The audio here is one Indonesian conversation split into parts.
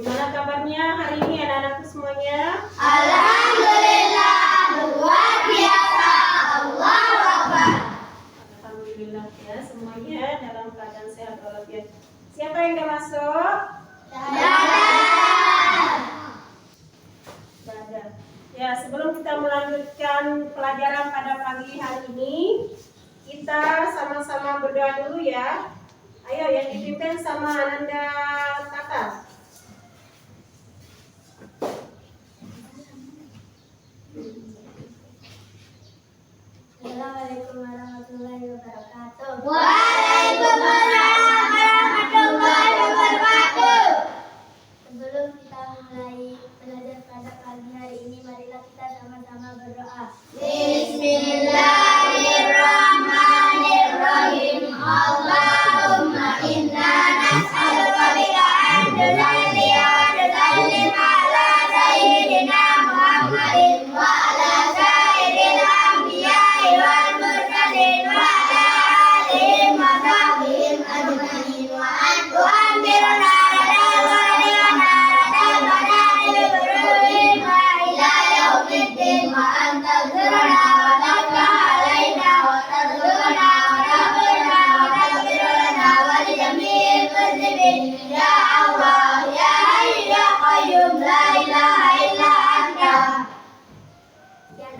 Gimana kabarnya hari ini anak-anakku semuanya? Alhamdulillah, luar biasa. Allahu Akbar. Alhamdulillah ya, semuanya dalam keadaan sehat walafiat. Siapa yang udah masuk? Dadah. Ya, sebelum kita melanjutkan pelajaran pada pagi hari ini, kita sama-sama berdoa dulu ya. Ayo, yang dipimpin sama Ananda Tata. Assalamualaikum warahmatullahi wabarakatuh. Waalaikumsalam warahmatullahi wabarakatuh. Sebelum kita mulai belajar pada pagi hari ini, marilah kita sama-sama berdoa. Bismillahirrahmanirrahim. Allahumma inna nas'aluka bi'ahdillahi wa bi'ahdim ala sayyidina Muhammadin wa ala sayyidil anbiya'i wal mursalin wa ala alihim wa sahbihim ajma'in wa an tu'amirna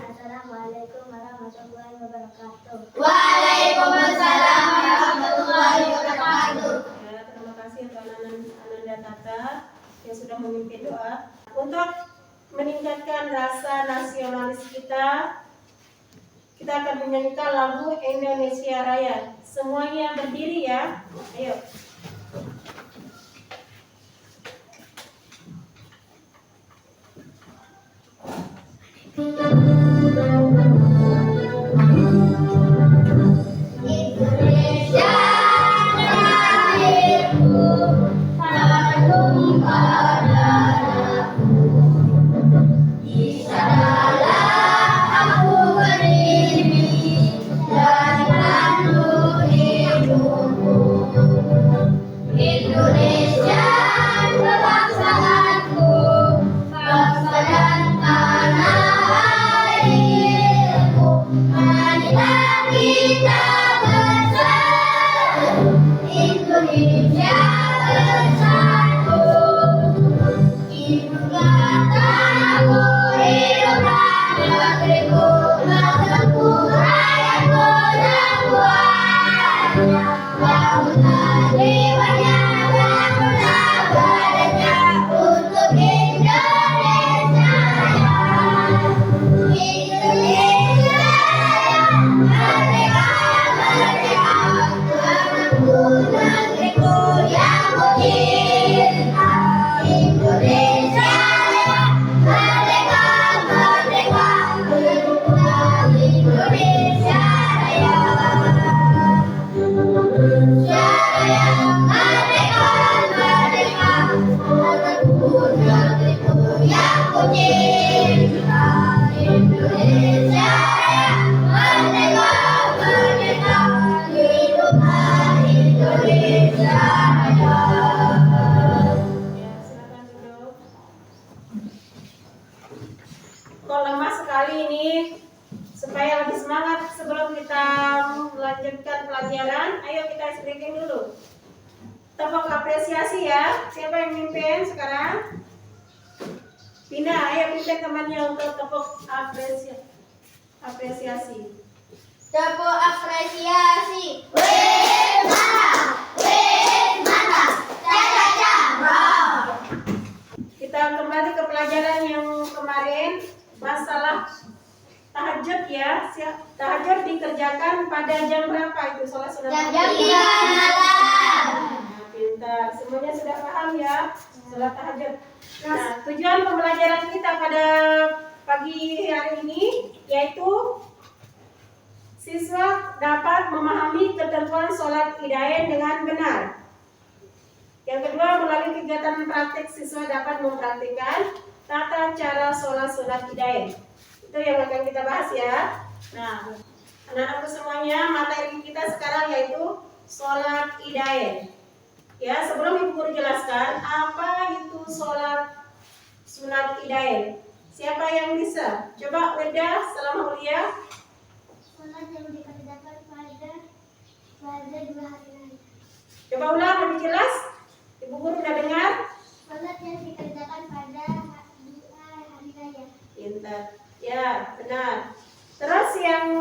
Assalamualaikum warahmatullahi wabarakatuh. Waalaikumsalam warahmatullahi wabarakatuh. Ya, terima kasih untuk Ananda Tata yang sudah memimpin doa. Untuk meningkatkan rasa nasionalis kita akan menyanyikan lagu Indonesia Raya. Semuanya berdiri ya. Ayo. Indonesia lahirku, tertumpah darahku. Di sanalah aku berdiri dan penuh hidupku. Indonesia kebangsaanku, bangsa dan tanah airku. Marilah kita bersatu, Indonesia bersatu. Hiduplah tanahku, hiduplah negeriku, bangsaku, rakyatku semuanya. Bangunlah jiwanya, bangunlah badannya untuk Indonesia Raya. Indonesia Raya, merdeka, merdeka, tanahku, negeriku yang ku cinta. Indonesia Raya, merdeka, merdeka, hiduplah Indonesia Raya. Indonesia Raya, merdeka, merdeka, tanahku, negeriku yang ku cinta. Indonesia Raya, merdeka, merdeka, hiduplah Indonesia Raya. Ya, silakan duduk. Kok lemah sekali ini? Supaya lebih semangat sebelum kita melanjutkan pelajaran, ayo kita speaking dulu. Tepuk apresiasi ya. Siapa yang mimpin sekarang? Pina, ayo pimpin temannya untuk tepuk apresiasi. Tepuk apresiasi. Wih, mantap, caca, bro. Kita kembali ke pelajaran yang kemarin, masalah tahajud ya. Tahajud dikerjakan pada jam berapa itu? Sholat sunat. Jam 3 malam. Nah, pintar. Semuanya sudah paham ya sholat tahajud. Nah, tujuan pembelajaran kita pada pagi hari ini yaitu siswa dapat memahami ketentuan sholat Idain dengan benar. Yang kedua, melalui kegiatan praktik siswa dapat mempraktikkan tata cara sholat sunat Idain. Itu yang akan kita bahas ya. Nah, anak-anakku semuanya, materi kita sekarang yaitu sholat Idain. Ya, sebelum Ibu Guru jelaskan apa itu sholat sunat idain. Siapa yang bisa? Coba Weda, salam mulia. Sholat yang dikerjakan pada 2 hari raya. Coba ulang lebih jelas. Ibu Guru udah dengar? Sholat yang dikerjakan pada 2 hari raya. Pintar. Ya, benar. Terus yang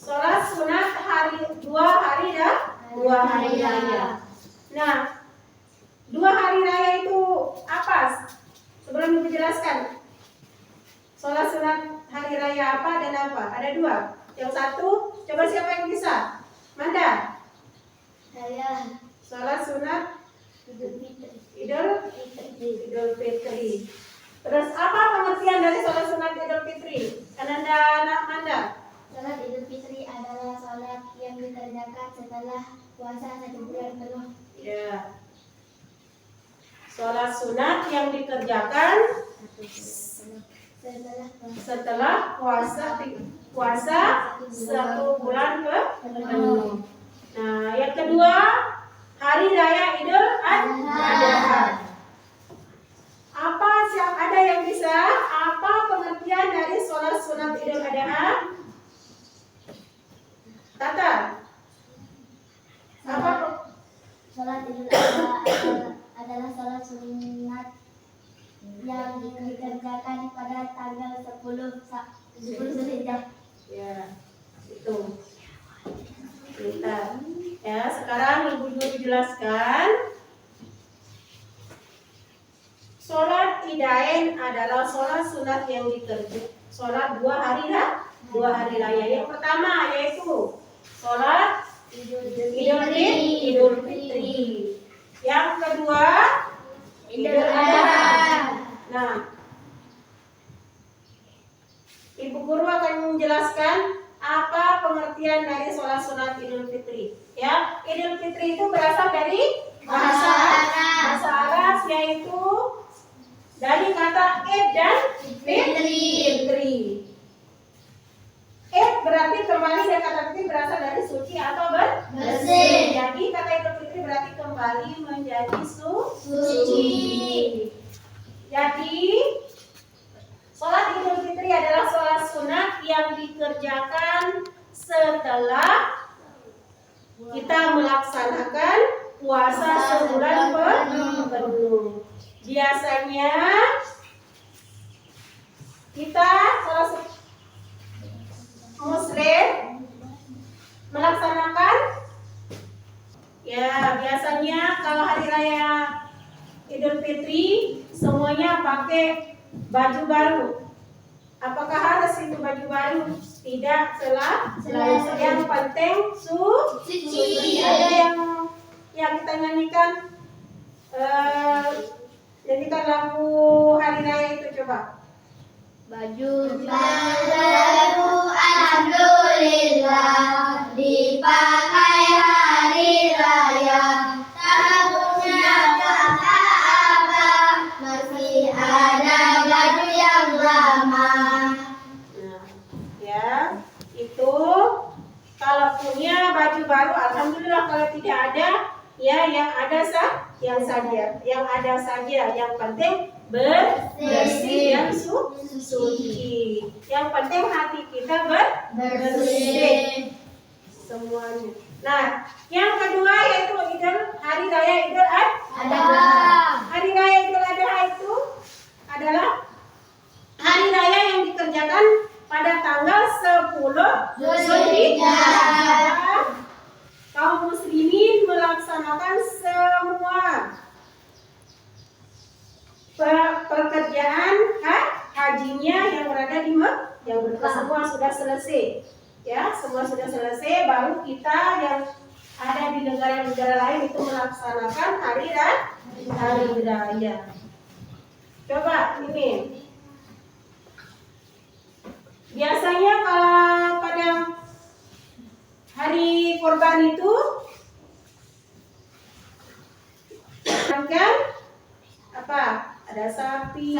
sholat sunat dua hari raya. Nah, 2 hari raya itu apa? Sebelum Ibu jelaskan. Sholat sunat hari raya apa dan apa? Ada 2. Yang satu, coba siapa yang bisa? Manda. Saya Sholat sunat Idul Fitri. Idul Fitri. Terus apa pengertian dari sholat sunat Idul Fitri? Ananda anak Manda. Sholat Idul Fitri adalah sholat yang dikerjakan setelah puasa 1 bulan penuh. Ya. Sholat sunat yang dikerjakan setelah puasa 1 bulan penuh. Nah, yang kedua, hari raya Idul Adha. Ada yang bisa? Apa pengertian dari sholat sunat Idul Adha? Tata. Apa? Sholat Idul Adha adalah sholat sunat yang dikerjakan pada tanggal 10 Zulhijjah. Ya, itu. Pintar. Ya, sekarang Ibu Guru jelaskan. Sholat idain adalah sholat sunat yang dikerjakan. Sholat 2 hari raya. Yang pertama yaitu sholat Idul Fitri. Yang kedua Idul Adha. Nah, Ibu Guru akan menjelaskan apa pengertian dari sholat sunat Idul Fitri. Ya, Idul Fitri itu berasal dari bahasa Arab, yaitu dari kata Id dan Fitri. Id berarti kembali, dan kata Fitri berasal dari suci atau bersih. Jadi kata Idul Fitri berarti kembali menjadi suci. Jadi sholat Idul Fitri adalah sholat sunat yang dikerjakan setelah kita melaksanakan puasa sebulan penuh. Biasanya kita sholat Muslim melaksanakan, ya biasanya kalau hari raya Idul Fitri semuanya pakai baju baru. Apakah harus itu baju baru? Tidak, selalu. Yang penting suci. Ada yang kita nyanyikan lagu hari raya itu, coba. Baju baru alhamdulillah dipakai hari raya. Tak punya kata apa, masih ada baju yang lama. Nah, ya, itu kalau punya baju baru alhamdulillah, kalau tidak ada ya yang ada saja. Yang penting bersih dan suci. Yang penting hati kita bersih semuanya. Nah, yang kedua yaitu hari raya Idul Adha. Hari raya Idul Adha itu adalah hari raya yang dikerjakan pada tanggal 10 Zulhijjah. Kaum muslimin melaksanakan semua pekerjaan hajinya yang berada di Mekah. Semua sudah selesai. Ya, semua sudah selesai, baru kita yang ada di negara-negara lain itu melaksanakan hari raya. Coba ini. Biasanya kalau pada hari kurban itu kan apa? Ada sapi,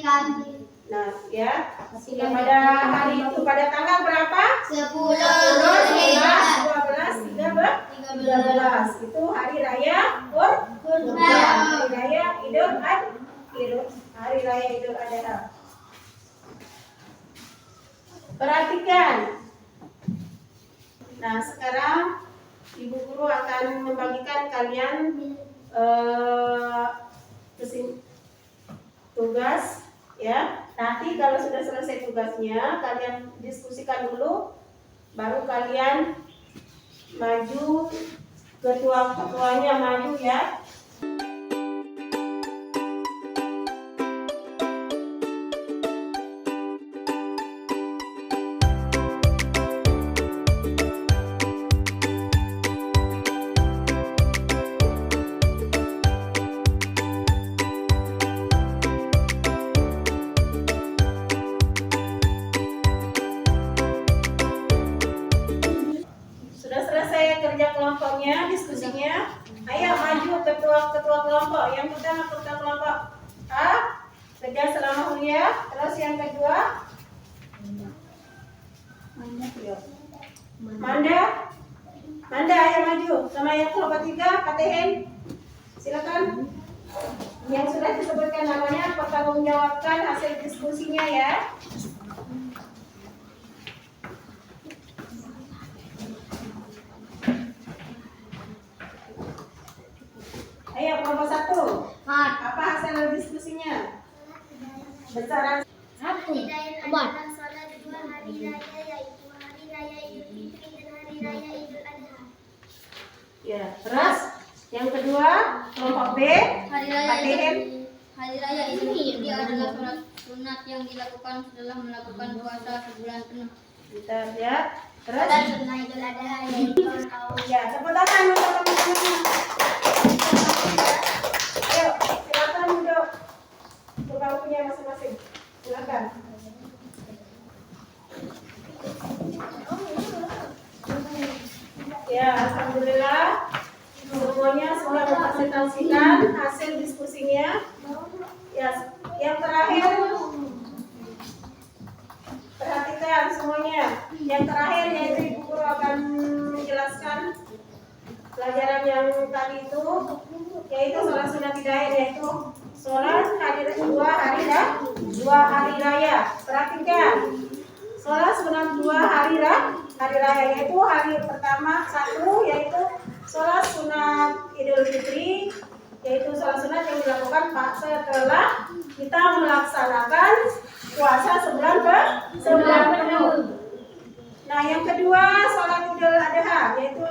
kambing. Nah, ya. Sehingga pada hari itu pada tanggal berapa? 10, 11, 12, 13, 13. Itu hari raya Kurban. Hari raya Idul Adha. Perhatikan. Nah, sekarang Ibu Guru akan membagikan kalian tugas ya. Nanti kalau sudah selesai tugasnya, kalian diskusikan dulu, baru kalian maju, ketuanya maju ya. Kerja kelompoknya, diskusinya. Ayo maju ketua kelompok. Yang pertama ketua kelompok A, kerja selama kuliah. Terus yang kedua Manda, ayo maju. Sama yang kelompok 3, Patehin. Silakan. Yang sudah disebutkan namanya pertanggungjawabkan hasil diskusinya ya. Ayo kelompok 1. Apa hasil diskusinya? Besaran 1. Sholat 2 hari raya, yaitu hari raya Idul Fitri dan hari raya Idul Adha. Ya, terus yang kedua kelompok B. Hari raya Idul Fitri adalah sholat sunat yang dilakukan setelah melakukan puasa sebulan penuh. Bentar ya. Terus Sunnah Idul Adha, yaitu ya, tepuk tangan untuk teman-teman. Ayo, silakan duduk. Untuk punya masing-masing. Silakan. Ya, alhamdulillah semuanya sudah mempresentasikan hasil diskusinya. Ya, yang terakhir perhatikan semuanya. Yang terakhir yaitu Ibu Guru akan menjelaskan pelajaran yang tadi itu, yaitu sholat sunat hidayah, yaitu sholat dua hari raya. Perhatikan, sholat sunat 2 hari raya, yaitu hari pertama 1 yaitu sholat sunat Idul Fitri, yaitu sholat sunat yang dilakukan setelah kita melaksanakan puasa sebulan penuh. Nah, yang kedua sholat Idul Adha, yaitu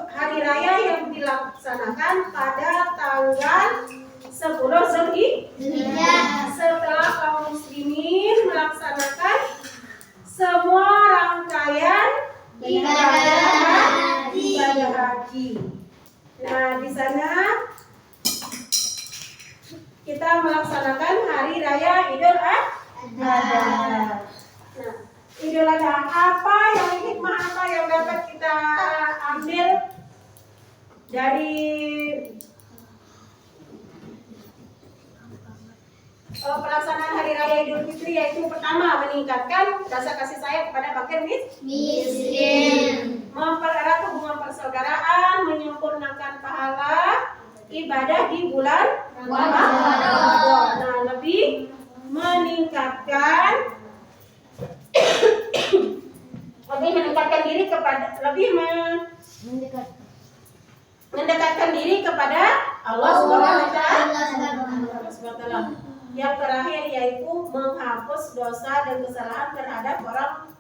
hari raya yang dilaksanakan pada tanggal 10 Zulhijjah setelah kaum muslimin melaksanakan semua rangkaian ibadah haji. Nah, di sana kita melaksanakan hari raya Idul Adha. Nah, Idul Adha hikmah apa yang dapat kita ambil dari pelaksanaan hari raya Idul Fitri, yaitu pertama meningkatkan rasa kasih sayang kepada fakir miskin, mempererat hubungan persaudaraan, menyempurnakan pahala ibadah di bulan Ramadan. Nah, lebih meningkatkan mendekatkan diri kepada Allah Subhanahu wa Ta'ala. Yang terakhir yaitu menghapus dosa dan kesalahan terhadap orang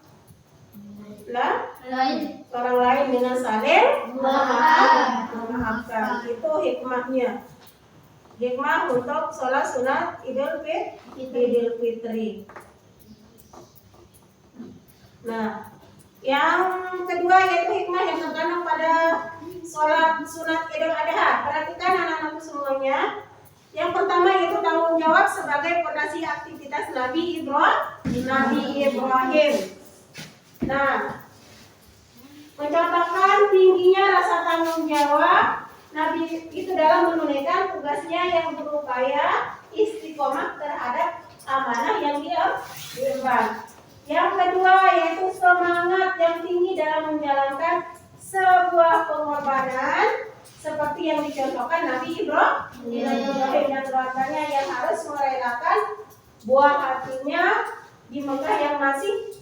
lain dengan saling memaafkan. Itu hikmahnya. Hikmah untuk sholat sunat Idul Fitri. Nah, yang kedua yaitu hikmah yang terkandung pada sholat sunat Idul Adha. Perhatikan anak-anakku semuanya. Yang pertama yaitu tanggung jawab sebagai fondasi aktivitas Nabi Ibrahim. Nah, mencontohkan tingginya rasa tanggung jawab Nabi itu dalam menunaikan tugasnya yang berupaya istiqomah terhadap amanah yang dia emban. Yang kedua yaitu semangat yang tinggi dalam menjalankan sebuah pengorbanan seperti yang dicontohkan Nabi Ibrahim dan keluarganya yang harus merelakan buah hatinya di Mekah yang masih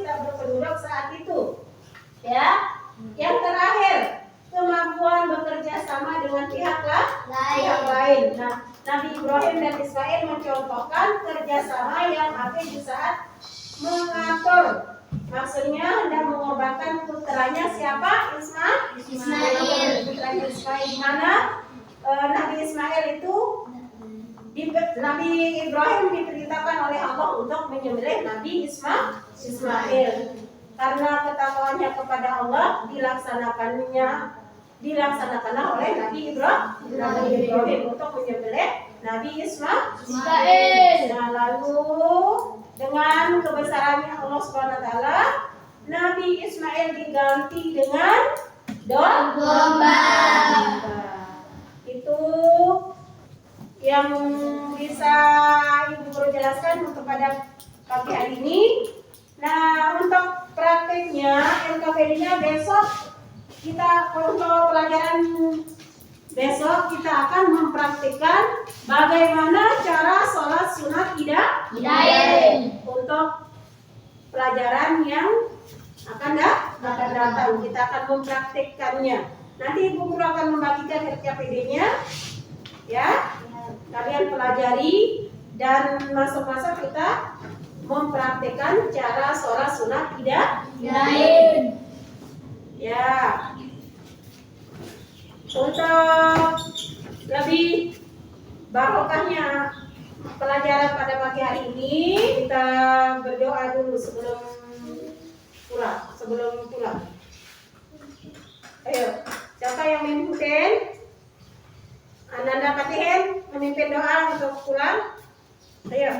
tak berpenduduk saat itu. Ya, yang terakhir kemampuan bekerja sama dengan pihak lain. Nah, Nabi Ibrahim dan Ismail mencontohkan kerjasama yang ada di saat mengatur. Maksudnya hendak mengorbankan putranya siapa? Ismail. Putranya Ismail. Di mana Nabi Ismail itu Nabi Ibrahim diperintahkan oleh Allah untuk menyembelih Nabi Ismail. Karena ketakwaannya kepada Allah dilaksanakanlah oleh Nabi Ibrahim untuk menyembelih Nabi Ismail. Nah, lalu dengan kebesarannya Allah Subhanahu wa taala, Nabi Ismail diganti dengan domba. Itu yang bisa Ibu Guru jelaskan untuk pada pagi hari ini. Nah, untuk prakteknya NKPD-nya besok untuk pelajaran besok kita akan mempraktikkan bagaimana cara sholat sunat Idain. Untuk pelajaran yang akan datang kita akan mempraktikkannya. Nanti Ibu Guru akan membagikan RKPD-nya, ya. Kalian pelajari dan masuk-masuk kita mempraktikkan cara sholat sunat Idain. Ya. Untuk lebih barokahnya pelajaran pada pagi hari ini, kita berdoa dulu sebelum pulang. Ayo, siapa yang memimpin? Ananda Patihin memimpin doa untuk pulang. Ayo.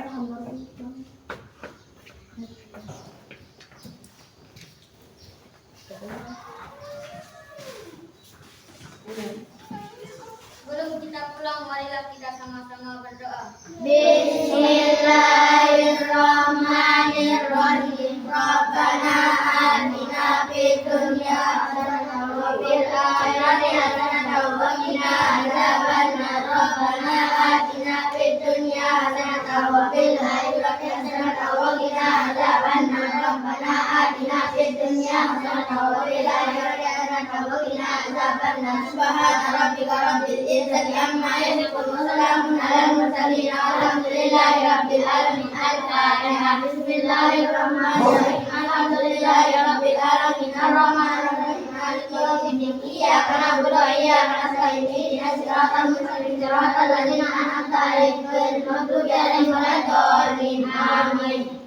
Sebelum kita pulang, marilah kita sama-sama berdoa. Bismillahirrahmanirrahim. Rabbana atina fid dunya hasanah wa fil akhirati hasanah wa qina adzabannar. Rabbana atina fid dunya hasanah wa fil akhirati hasanah wa qina adzabannar. Rabbana atina fid dunya hasanah wa fil akhirati hasanah wa qina adzabannar. Subhana rabbika rabbil izzati amma yasifun wa salamun alal mursalin walhamdulillahi rabbil alamin. Al-Fatihah. Bismillahirrahmanirrahim. Alhamdulillahi rabbil alamin. Ar-Rahmanir Rahim. Maliki yaumiddin. Iyyaka na'budu wa iyyaka nasta'in. Ihdinas siratal mustaqim. Siratal ladzina an'amta 'alaihim ghairil maghdubi 'alaihim waladdallin. Amin.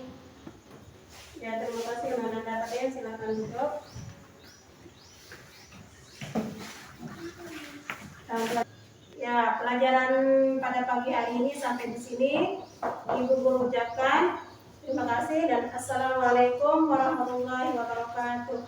Ya, terima kasih Ananda Patihin, silakan duduk. Ya, pelajaran pada pagi hari ini sampai di sini. Ibu Guru ucapkan terima kasih dan assalamualaikum warahmatullahi wabarakatuh.